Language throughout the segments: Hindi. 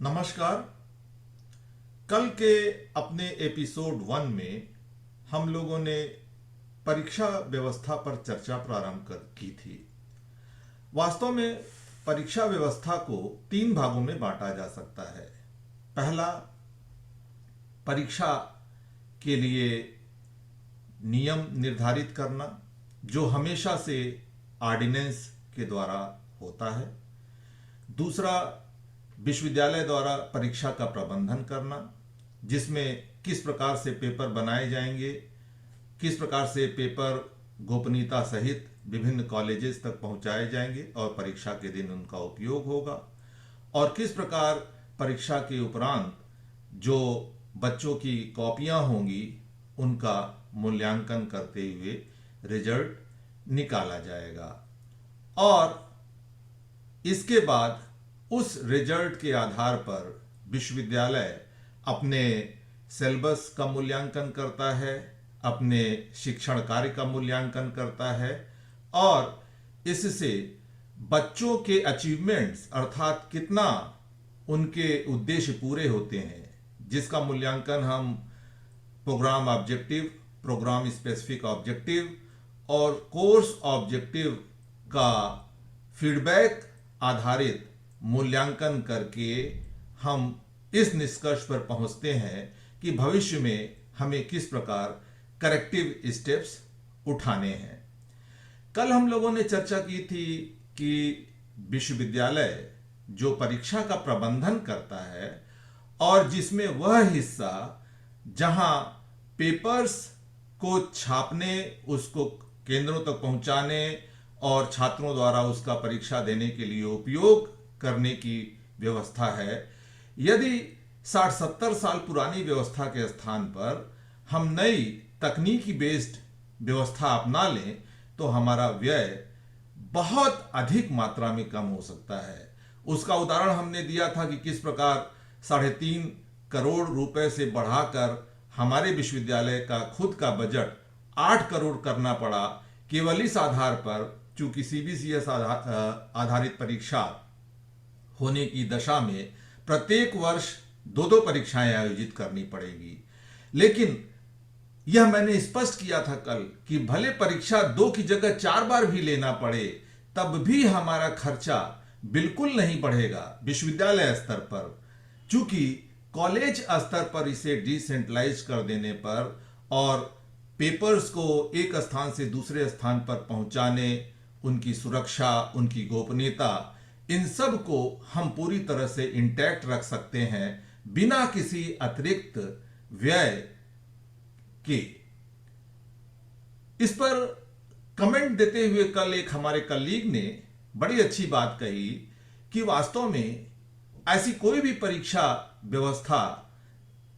नमस्कार। कल के अपने एपिसोड 1 में हम लोगों ने परीक्षा व्यवस्था पर चर्चा प्रारंभ की थी। वास्तव में परीक्षा व्यवस्था को 3 भागों में बांटा जा सकता है। पहला, परीक्षा के लिए नियम निर्धारित करना, जो हमेशा से ऑर्डिनेंस के द्वारा होता है। दूसरा, विश्वविद्यालय द्वारा परीक्षा का प्रबंधन करना, जिसमें किस प्रकार से पेपर बनाए जाएंगे, किस प्रकार से पेपर गोपनीयता सहित विभिन्न कॉलेजेस तक पहुंचाए जाएंगे और परीक्षा के दिन उनका उपयोग होगा, और किस प्रकार परीक्षा के उपरांत जो बच्चों की कॉपियां होंगी उनका मूल्यांकन करते हुए रिजल्ट निकाला जाएगा। और इसके बाद उस रिजल्ट के आधार पर विश्वविद्यालय अपने सिलेबस का मूल्यांकन करता है, अपने शिक्षण कार्य का मूल्यांकन करता है और इससे बच्चों के अचीवमेंट्स अर्थात कितना उनके उद्देश्य पूरे होते हैं, जिसका मूल्यांकन हम programme objective, programme specific objective और कोर्स ऑब्जेक्टिव का फीडबैक आधारित मूल्यांकन करके हम इस निष्कर्ष पर पहुंचते हैं कि भविष्य में हमें किस प्रकार करेक्टिव स्टेप्स उठाने हैं। कल हम लोगों ने चर्चा की थी कि विश्वविद्यालय जो परीक्षा का प्रबंधन करता है और जिसमें वह हिस्सा जहां पेपर्स को छापने, उसको केंद्रों तक पहुंचाने और छात्रों द्वारा उसका परीक्षा देने के लिए उपयोग करने की व्यवस्था है, यदि 60-70 साल पुरानी व्यवस्था के स्थान पर हम नई तकनीकी बेस्ड व्यवस्था अपना लें तो हमारा व्यय बहुत अधिक मात्रा में कम हो सकता है। उसका उदाहरण हमने दिया था कि किस प्रकार 3.5 करोड़ रुपए से बढ़ाकर हमारे विश्वविद्यालय का खुद का बजट 8 करोड़ करना पड़ा, केवल इस आधार पर चूंकि सीबीसीएस आधारित परीक्षा होने की दशा में प्रत्येक वर्ष 2-2 परीक्षाएं आयोजित करनी पड़ेगी। लेकिन यह मैंने स्पष्ट किया था कल कि भले परीक्षा 2 की जगह 4 बार भी लेना पड़े, तब भी हमारा खर्चा बिल्कुल नहीं बढ़ेगा विश्वविद्यालय स्तर पर, चूंकि कॉलेज स्तर पर इसे डिसेंट्रलाइज कर देने पर और पेपर्स को एक स्थान से दूसरे स्थान पर पहुंचाने, उनकी सुरक्षा, उनकी गोपनीयता, इन सब को हम पूरी तरह से इंटैक्ट रख सकते हैं बिना किसी अतिरिक्त व्यय के। इस पर कमेंट देते हुए कल एक हमारे कलीग ने बड़ी अच्छी बात कही कि वास्तव में ऐसी कोई भी परीक्षा व्यवस्था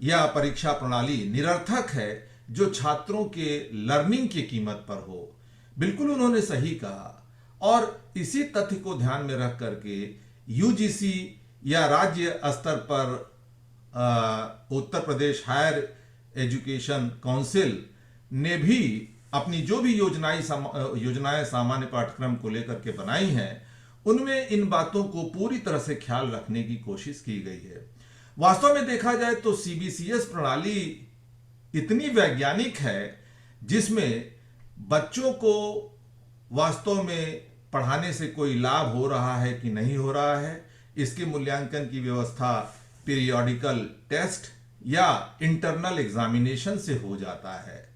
या परीक्षा प्रणाली निरर्थक है जो छात्रों के लर्निंग की कीमत पर हो। बिल्कुल उन्होंने सही कहा, और इसी तथ्य को ध्यान में रख करके यूजीसी या राज्य स्तर पर Uttar Pradesh higher education council ने भी अपनी जो भी योजनाएं सामान्य पाठ्यक्रम को लेकर के बनाई हैं, उनमें इन बातों को पूरी तरह से ख्याल रखने की कोशिश की गई है। वास्तव में देखा जाए तो सीबीसीएस प्रणाली इतनी वैज्ञानिक है जिसमें बच्चों को वास्तव में पढ़ाने से कोई लाभ हो रहा है कि नहीं हो रहा है, इसके मूल्यांकन की व्यवस्था पीरियोडिकल टेस्ट या इंटरनल एग्जामिनेशन से हो जाता है।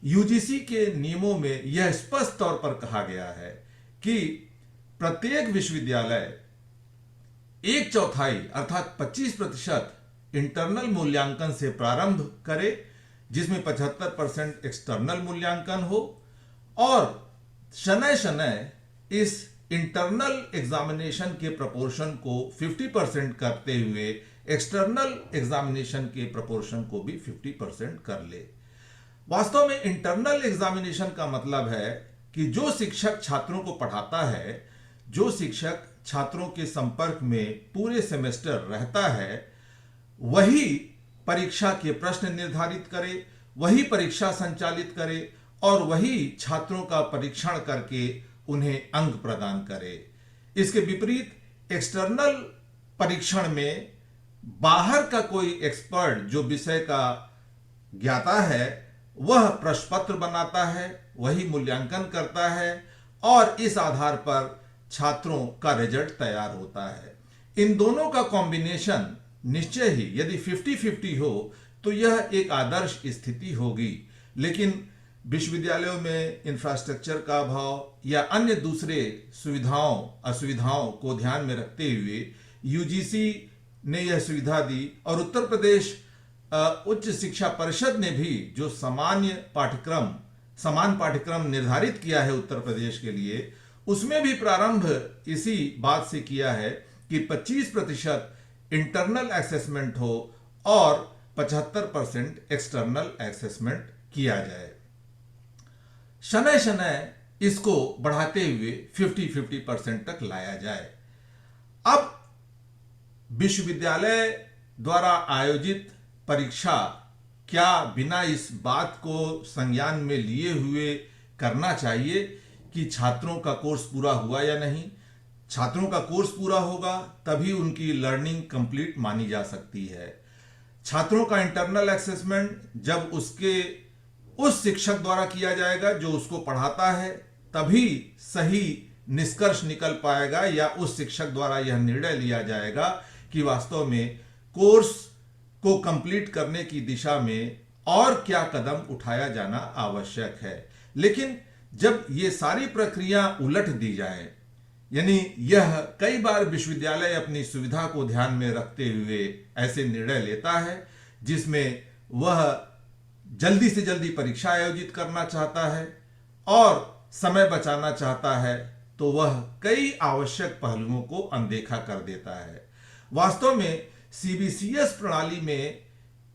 यूजीसी के नियमों में यह स्पष्ट तौर पर कहा गया है कि प्रत्येक विश्वविद्यालय 1/4 अर्थात 25% इंटरनल मूल्यांकन से प्रारंभ करे, जिसमें 75% एक्सटर्नल मूल्यांकन हो, और शनय शनय इस इंटरनल एग्जामिनेशन के प्रोपोर्शन को 50% करते हुए एक्सटर्नल एग्जामिनेशन के प्रोपोर्शन को भी 50% कर ले। वास्तव में इंटरनल एग्जामिनेशन का मतलब है कि जो शिक्षक छात्रों को पढ़ाता है, जो शिक्षक छात्रों के संपर्क में पूरे सेमेस्टर रहता है, वही परीक्षा के प्रश्न निर्धारित करे, वही परीक्षा संचालित करे और वही छात्रों का परीक्षण करके उन्हें अंक प्रदान करे। इसके विपरीत एक्सटर्नल परीक्षण में बाहर का कोई एक्सपर्ट जो विषय का ज्ञाता है वह प्रश्न पत्र बनाता है, वही मूल्यांकन करता है और इस आधार पर छात्रों का रिजल्ट तैयार होता है। इन दोनों का कॉम्बिनेशन निश्चय ही यदि 50-50 हो तो यह एक आदर्श स्थिति होगी, लेकिन विश्वविद्यालयों में इंफ्रास्ट्रक्चर का अभाव या अन्य दूसरे सुविधाओं असुविधाओं को ध्यान में रखते हुए यूजीसी ने यह सुविधा दी और उत्तर प्रदेश उच्च शिक्षा परिषद ने भी जो समान पाठ्यक्रम निर्धारित किया है उत्तर प्रदेश के लिए, उसमें भी प्रारंभ इसी बात से किया है कि 25% इंटरनल असेसमेंट हो और 75% एक्सटर्नल असेसमेंट किया जाए। शनय शनय इसको बढ़ाते हुए 50-50% तक लाया जाए। अब विश्वविद्यालय द्वारा आयोजित परीक्षा क्या बिना इस बात को संज्ञान में लिए हुए करना चाहिए कि छात्रों का कोर्स पूरा हुआ या नहीं? छात्रों का कोर्स पूरा होगा तभी उनकी लर्निंग कंप्लीट मानी जा सकती है। छात्रों का इंटरनल असेसमेंट जब उस शिक्षक द्वारा किया जाएगा जो उसको पढ़ाता है, तभी सही निष्कर्ष निकल पाएगा या उस शिक्षक द्वारा यह निर्णय लिया जाएगा कि वास्तव में कोर्स को कंप्लीट करने की दिशा में और क्या कदम उठाया जाना आवश्यक है। लेकिन जब ये सारी प्रक्रिया उलट दी जाए, यानी यह कई बार विश्वविद्यालय अपनी सुविधा को ध्यान में रखते हुए ऐसे निर्णय लेता है जिसमें वह जल्दी से जल्दी परीक्षा आयोजित करना चाहता है और समय बचाना चाहता है, तो वह कई आवश्यक पहलुओं को अनदेखा कर देता है। वास्तव में सीबीसीएस प्रणाली में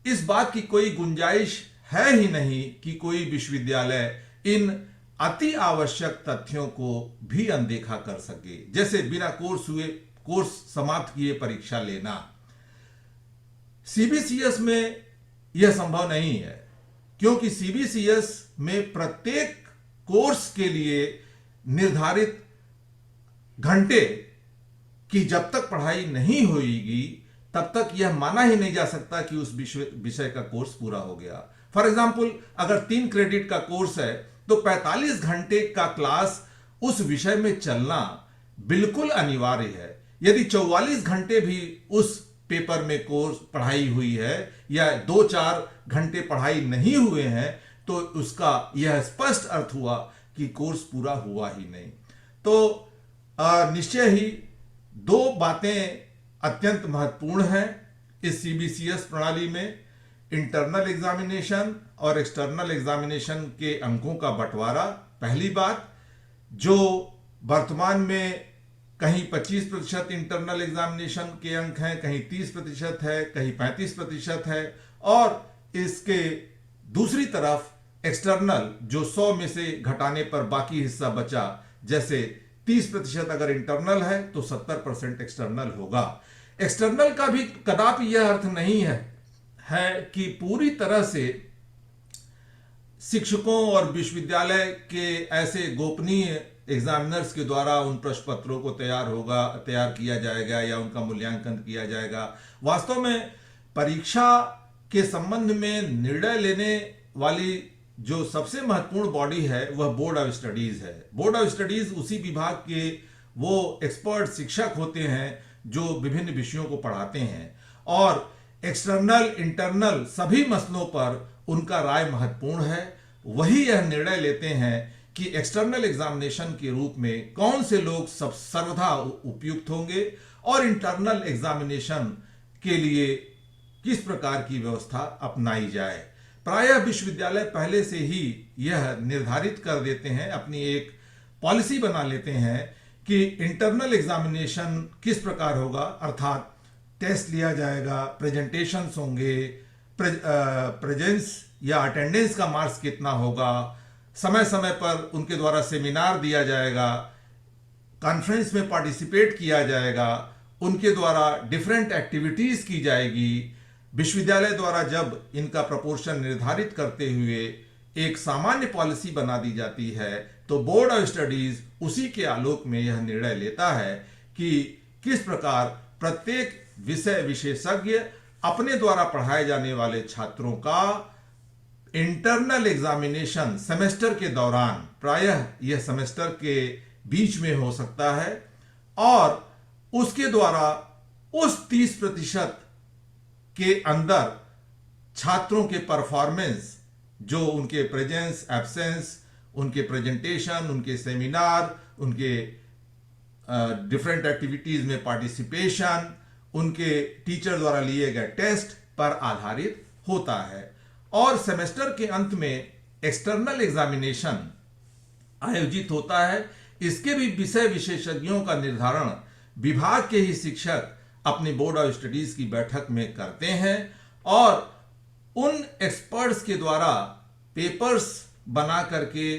इस बात की कोई गुंजाइश है ही नहीं कि कोई विश्वविद्यालय इन अति आवश्यक तथ्यों को भी अनदेखा कर सके, जैसे बिना कोर्स समाप्त किए परीक्षा लेना। सीबीसीएस में यह संभव नहीं है, क्योंकि सीबीसीएस में प्रत्येक कोर्स के लिए निर्धारित घंटे की जब तक पढ़ाई नहीं होगी तब तक यह माना ही नहीं जा सकता कि उस विषय का कोर्स पूरा हो गया। फॉर एग्जाम्पल, अगर 3 क्रेडिट का कोर्स है तो 45 घंटे का क्लास उस विषय में चलना बिल्कुल अनिवार्य है। यदि 44 घंटे भी उस पेपर में कोर्स पढ़ाई हुई है या 2-4 घंटे पढ़ाई नहीं हुए हैं तो उसका यह स्पष्ट अर्थ हुआ कि कोर्स पूरा हुआ ही नहीं। तो निश्चय ही 2 बातें अत्यंत महत्वपूर्ण हैं इस सीबीसीएस प्रणाली में, इंटरनल एग्जामिनेशन और एक्सटर्नल एग्जामिनेशन के अंकों का बंटवारा। पहली बात, जो वर्तमान में कहीं 25% इंटरनल एग्जामिनेशन के अंक हैं, कहीं 30% है, कहीं 35% है, और इसके दूसरी तरफ एक्सटर्नल जो 100 में से घटाने पर बाकी हिस्सा बचा, जैसे 30% अगर इंटरनल है तो 70% एक्सटर्नल होगा। एक्सटर्नल का भी कदापि यह अर्थ नहीं है कि पूरी तरह से शिक्षकों और विश्वविद्यालय के ऐसे गोपनीय एग्जामिनर्स के द्वारा उन प्रश्न पत्रों को तैयार किया जाएगा या उनका मूल्यांकन किया जाएगा। वास्तव में परीक्षा के संबंध में निर्णय लेने वाली जो सबसे महत्वपूर्ण बॉडी है वह बोर्ड ऑफ स्टडीज है। बोर्ड ऑफ स्टडीज उसी विभाग के वो एक्सपर्ट शिक्षक होते हैं जो विभिन्न विषयों को पढ़ाते हैं, और एक्सटर्नल इंटरनल सभी मसलों पर उनका राय महत्वपूर्ण है। वही यह निर्णय लेते हैं कि एक्सटर्नल एग्जामिनेशन के रूप में कौन से लोग सर्वथा उपयुक्त होंगे और इंटरनल एग्जामिनेशन के लिए किस प्रकार की व्यवस्था अपनाई जाए। प्रायः विश्वविद्यालय पहले से ही यह निर्धारित कर देते हैं, अपनी एक पॉलिसी बना लेते हैं कि इंटरनल एग्जामिनेशन किस प्रकार होगा, अर्थात टेस्ट लिया जाएगा, प्रेजेंटेशंस होंगे, प्रेजेंस या अटेंडेंस का मार्क्स कितना होगा, समय समय पर उनके द्वारा सेमिनार दिया जाएगा, कॉन्फ्रेंस में पार्टिसिपेट किया जाएगा, उनके द्वारा डिफरेंट एक्टिविटीज की जाएगी। विश्वविद्यालय द्वारा जब इनका प्रपोर्शन निर्धारित करते हुए एक सामान्य पॉलिसी बना दी जाती है तो बोर्ड ऑफ स्टडीज उसी के आलोक में यह निर्णय लेता है कि किस प्रकार प्रत्येक विषय विशेषज्ञ अपने द्वारा पढ़ाए जाने वाले छात्रों का इंटरनल एग्जामिनेशन सेमेस्टर के दौरान, प्रायः यह सेमेस्टर के बीच में हो सकता है, और उसके द्वारा उस 30% के अंदर छात्रों के परफॉर्मेंस, जो उनके प्रेजेंस, एब्सेंस, उनके प्रेजेंटेशन, उनके सेमिनार, उनके डिफरेंट एक्टिविटीज में पार्टिसिपेशन, उनके टीचर द्वारा लिए गए टेस्ट पर आधारित होता है। और सेमेस्टर के अंत में एक्सटर्नल एग्जामिनेशन आयोजित होता है। इसके भी विषय विशेषज्ञों का निर्धारण विभाग के ही शिक्षक अपने बोर्ड ऑफ स्टडीज की बैठक में करते हैं, और उन एक्सपर्ट्स के द्वारा पेपर्स बना करके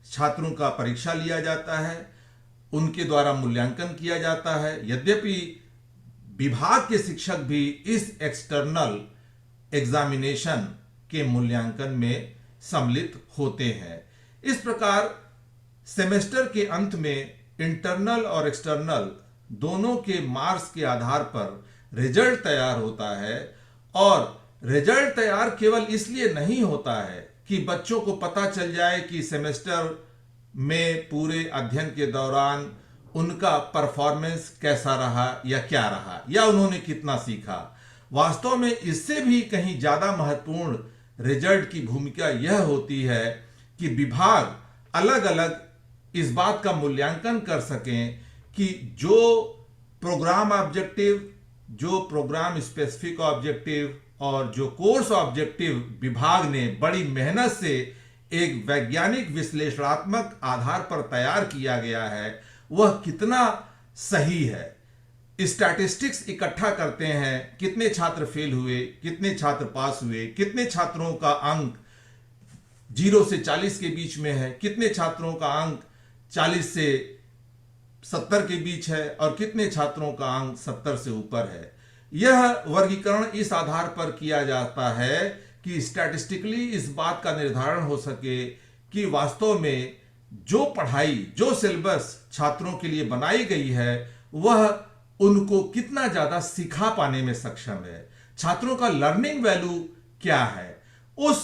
छात्रों का परीक्षा लिया जाता है, उनके द्वारा मूल्यांकन किया जाता है। यद्यपि विभाग के शिक्षक भी इस एक्सटर्नल एग्जामिनेशन के मूल्यांकन में सम्मिलित होते हैं। इस प्रकार सेमेस्टर के अंत में इंटरनल और एक्सटर्नल दोनों के मार्क्स के आधार पर रिजल्ट तैयार होता है। और रिजल्ट तैयार केवल इसलिए नहीं होता है कि बच्चों को पता चल जाए कि सेमेस्टर में पूरे अध्ययन के दौरान उनका परफॉर्मेंस कैसा रहा या क्या रहा, या उन्होंने कितना सीखा। वास्तव में इससे भी कहीं ज्यादा महत्वपूर्ण रिजल्ट की भूमिका यह होती है कि विभाग अलग अलग इस बात का मूल्यांकन कर सकें कि जो प्रोग्राम ऑब्जेक्टिव, जो प्रोग्राम स्पेसिफिक ऑब्जेक्टिव और जो कोर्स ऑब्जेक्टिव विभाग ने बड़ी मेहनत से एक वैज्ञानिक विश्लेषणात्मक आधार पर तैयार किया गया है, वह कितना सही है। स्टैटिस्टिक्स इकट्ठा करते हैं, कितने छात्र फेल हुए, कितने छात्र पास हुए, कितने छात्रों का अंक 0 से 40 के बीच में है, कितने छात्रों का अंक 40 से 70 के बीच है, और कितने छात्रों का अंक 70 से ऊपर है। यह वर्गीकरण इस आधार पर किया जाता है कि स्टैटिस्टिकली इस बात का निर्धारण हो सके कि वास्तव में जो पढ़ाई, जो सिलेबस छात्रों के लिए बनाई गई है, वह उनको कितना ज्यादा सिखा पाने में सक्षम है, छात्रों का लर्निंग वैल्यू क्या है, उस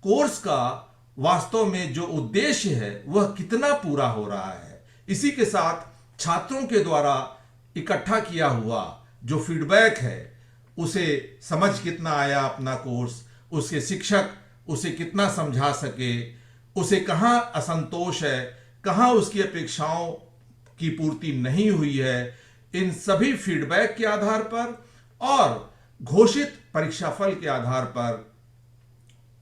कोर्स का वास्तव में जो उद्देश्य है वह कितना पूरा हो रहा है। इसी के साथ छात्रों के द्वारा इकट्ठा किया हुआ जो फीडबैक है, उसे समझ कितना आया अपना कोर्स, उसके शिक्षक उसे कितना समझा सके, उसे कहां असंतोष है, कहां उसकी अपेक्षाओं की पूर्ति नहीं हुई है, इन सभी फीडबैक के आधार पर और घोषित परीक्षाफल के आधार पर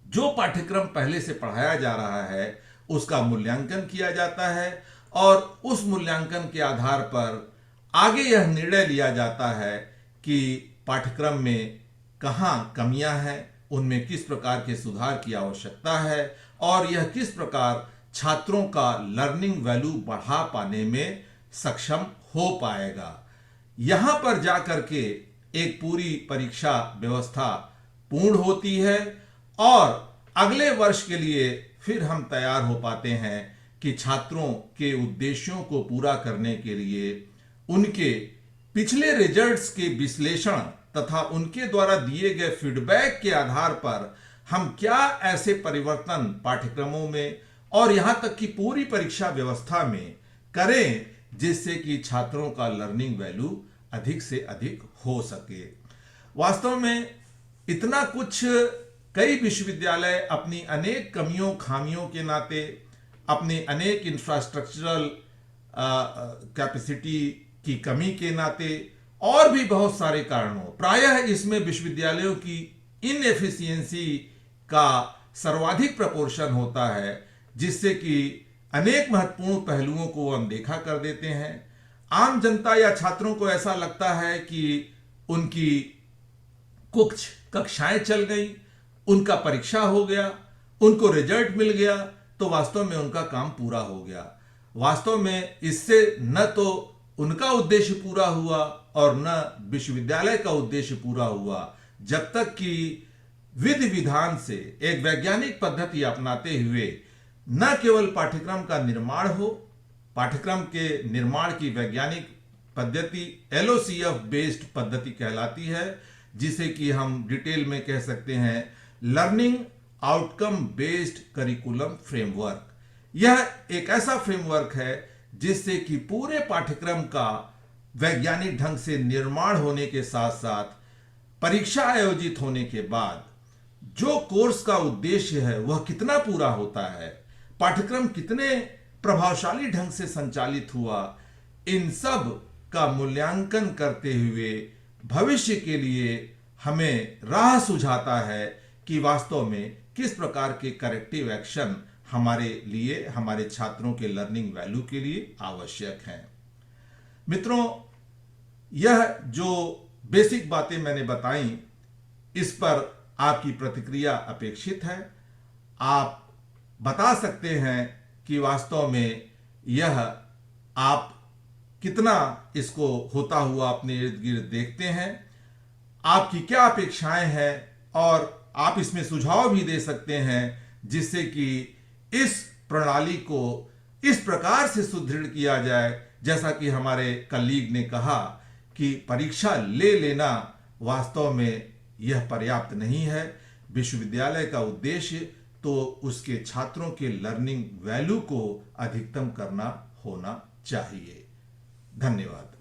जो पाठ्यक्रम पहले से पढ़ाया जा रहा है उसका मूल्यांकन किया जाता है, और उस मूल्यांकन के आधार पर आगे यह निर्णय लिया जाता है कि पाठ्यक्रम में कहां कमियां हैं, उनमें किस प्रकार के सुधार की आवश्यकता है, और यह किस प्रकार छात्रों का लर्निंग वैल्यू बढ़ा पाने में सक्षम हो पाएगा। यहां पर जाकर के एक पूरी परीक्षा व्यवस्था पूर्ण होती है, और अगले वर्ष के लिए फिर हम तैयार हो पाते हैं कि छात्रों के उद्देश्यों को पूरा करने के लिए उनके पिछले रिजल्ट्स के विश्लेषण तथा उनके द्वारा दिए गए फीडबैक के आधार पर हम क्या ऐसे परिवर्तन पाठ्यक्रमों में और यहां तक कि पूरी परीक्षा व्यवस्था में करें जिससे कि छात्रों का लर्निंग वैल्यू अधिक से अधिक हो सके। वास्तव में इतना कुछ कई विश्वविद्यालय अपनी अनेक कमियों खामियों के नाते, अपने अनेक इंफ्रास्ट्रक्चरल कैपेसिटी की कमी के नाते और भी बहुत सारे कारणों, प्रायः इसमें विश्वविद्यालयों की इनएफिशिएंसी का सर्वाधिक प्रपोर्शन होता है, जिससे कि अनेक महत्वपूर्ण पहलुओं को अनदेखा कर देते हैं। आम जनता या छात्रों को ऐसा लगता है कि उनकी कुछ कक्षाएं चल गई, उनका परीक्षा हो गया, उनको रिजल्ट मिल गया, तो वास्तव में उनका काम पूरा हो गया। वास्तव में इससे न तो उनका उद्देश्य पूरा हुआ और न विश्वविद्यालय का उद्देश्य पूरा हुआ, जब तक कि विधि विधान से एक वैज्ञानिक पद्धति अपनाते हुए न केवल पाठ्यक्रम का निर्माण हो, पाठ्यक्रम के निर्माण की वैज्ञानिक पद्धति LOCF बेस्ड पद्धति कहलाती है, जिसे कि हम डिटेल में कह सकते हैं learning outcome based curriculum framework. यह एक ऐसा फ्रेमवर्क है जिससे कि पूरे पाठ्यक्रम का वैज्ञानिक ढंग से निर्माण होने के साथ साथ परीक्षा आयोजित होने के बाद जो कोर्स का उद्देश्य है वह कितना पूरा होता है, पाठ्यक्रम कितने प्रभावशाली ढंग से संचालित हुआ, इन सब का मूल्यांकन करते हुए भविष्य के लिए हमें राह सुझाता है कि वास्तव में किस प्रकार के करेक्टिव एक्शन हमारे लिए, हमारे छात्रों के लर्निंग वैल्यू के लिए आवश्यक हैं। मित्रों, यह जो बेसिक बातें मैंने बताई, इस पर आपकी प्रतिक्रिया अपेक्षित है। आप बता सकते हैं कि वास्तव में यह आप कितना इसको होता हुआ अपने इर्द गिर्द देखते हैं, आपकी क्या अपेक्षाएं हैं, और आप इसमें सुझाव भी दे सकते हैं जिससे कि इस प्रणाली को इस प्रकार से सुदृढ़ किया जाए, जैसा कि हमारे कलीग ने कहा कि परीक्षा ले लेना वास्तव में यह पर्याप्त नहीं है। विश्वविद्यालय का उद्देश्य तो उसके छात्रों के लर्निंग वैल्यू को अधिकतम करना होना चाहिए। धन्यवाद।